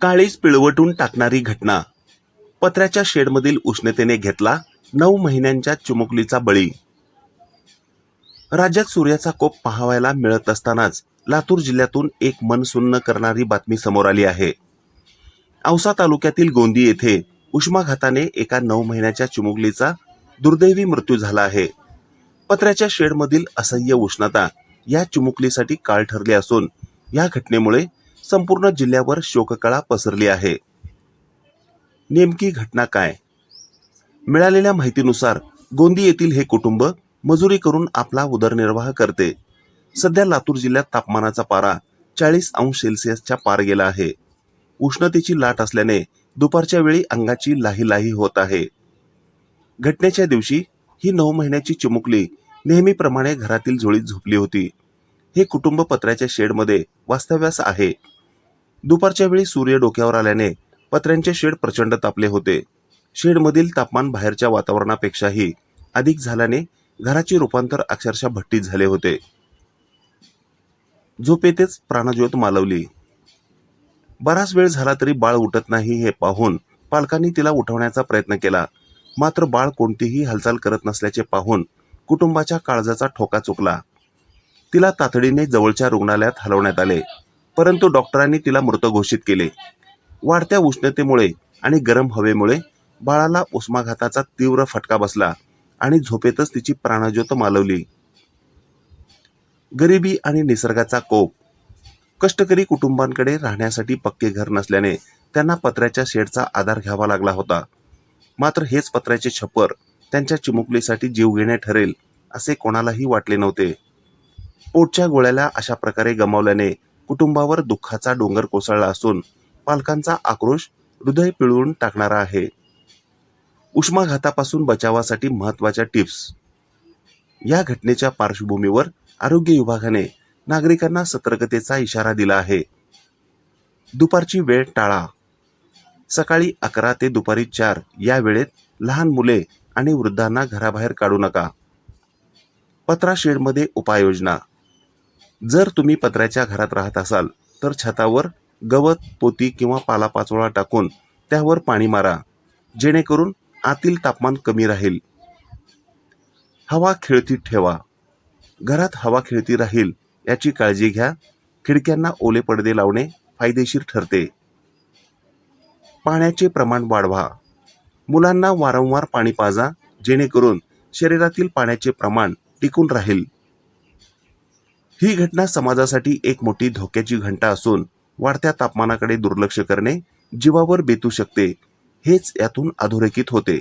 काळीज पिळवटून टाकणारी घटना. पत्र्याच्या शेडमधील उष्णतेने घेतला 9 महिन्यांच्या चिमुकलीचा बळी. राज्यात सूर्याचा कोप पाहावयाला मिळत असतानाच लातूर जिल्ह्यातून एक मन सुन्न करणारी बातमी समोर आली आहे. औसा तालुक्यातील गोंदी येथे उष्माघाताने एका 9 महिन्याच्या चिमुकलीचा दुर्दैवी मृत्यू झाला आहे. पत्र्याच्या शेडमधील असह्य उष्णता या चिमुकलीसाठी काळ ठरली असून या घटनेमुळे संपूर्ण जिल्ह्यावर शोककळा पसरली आहे. नेमकी घटना काय? मिळालेल्या माहितीनुसार गोंदी येथील हे कुटुंब मजुरी करून आपला उदरनिर्वाह करते. सध्या लातूर जिल्ह्यात तापमानाचा पारा 40°C पार गेला आहे. उष्णतेची लाट असल्याने दुपारच्या वेळी अंगाची लाही होत आहे. घटनेच्या दिवशी ही 9 महिन्याची चिमुकली नेहमीप्रमाणे घरातील झोळीत झोपली होती. हे कुटुंब पत्र्याच्या शेडमध्ये वास्तव्यास आहे. दुपारच्या वेळी सूर्य डोक्यावर आल्याने पत्र्यांचे शेड प्रचंड तापले होते. शेडमधील तापमान बाहेरच्या वातावरणापेक्षाही अधिक झाल्याने घराचे रूपांतर अक्षरशः भट्टीत झाले होते. झोपेतच प्राणज्योत मालवली. बराच वेळ झाला तरी बाळ उठत नाही हे पाहून पालकांनी तिला उठवण्याचा प्रयत्न केला. मात्र बाळ कोणतीही हालचाल करत नसल्याचे पाहून कुटुंबाच्या काळजाचा ठोका चुकला. तिला तातडीने जवळच्या रुग्णालयात हलवण्यात आले, परंतु डॉक्टरांनी तिला मृत घोषित केले. वाढत्या उष्णतेमुळे आणि गरम हवेमुळे बाळाला उष्माघाताचा तीव्र फटका बसला आणि झोपेतच तिची प्राणज्योत मालवली. गरिबी आणि निसर्गाचा कोप. कष्टकरी कुटुंबांकडे राहण्यासाठी पक्के घर नसल्याने त्यांना पत्र्याच्या शेडचा आधार घ्यावा लागला होता. मात्र हेच पत्र्याचे छप्पर त्यांच्या चिमुकलीसाठी जीवघेणे ठरेल असे कोणालाही वाटले नव्हते. पोटच्या गोळ्याला अशा प्रकारे गमावल्याने कुटुंबावर दुःखाचा डोंगर कोसळला असून पालकांचा आक्रोश हृदय पिळवून टाकणारा आहे. उष्माघातापासून बचावासाठी महत्त्वाच्या टिप्स. या घटनेच्या पार्श्वभूमीवर आरोग्य विभागाने नागरिकांना सतर्कतेचा इशारा दिला आहे. दुपारची वेळ टाळा. सकाळी 11 ते दुपारी 4 या वेळेत लहान मुले आणि वृद्धांना घराबाहेर काढू नका. पत्रा शेडमध्ये उपाययोजना. जर तुम्ही पत्र्याच्या घरात राहत असाल तर छतावर गवत, पोती किंवा पालापाचोळा टाकून त्यावर पाणी मारा, जेणेकरून आतील तापमान कमी राहील. हवा खेळती ठेवा. घरात हवा खेळती राहील याची काळजी घ्या. खिडक्यांना ओले पडदे लावणे फायदेशीर ठरते. पाण्याचे प्रमाण वाढवा. मुलांना वारंवार पाणी पाजा, जेणेकरून शरीरातील पाण्याचे प्रमाण टिकून राहील. ही घटना समाजासाठी एक मोठी धोक्याची घंटा असून वाढत्या तापमानाकडे दुर्लक्ष करणे जीवावर बेतू शकते, हेच यातून अधोरेखित होते.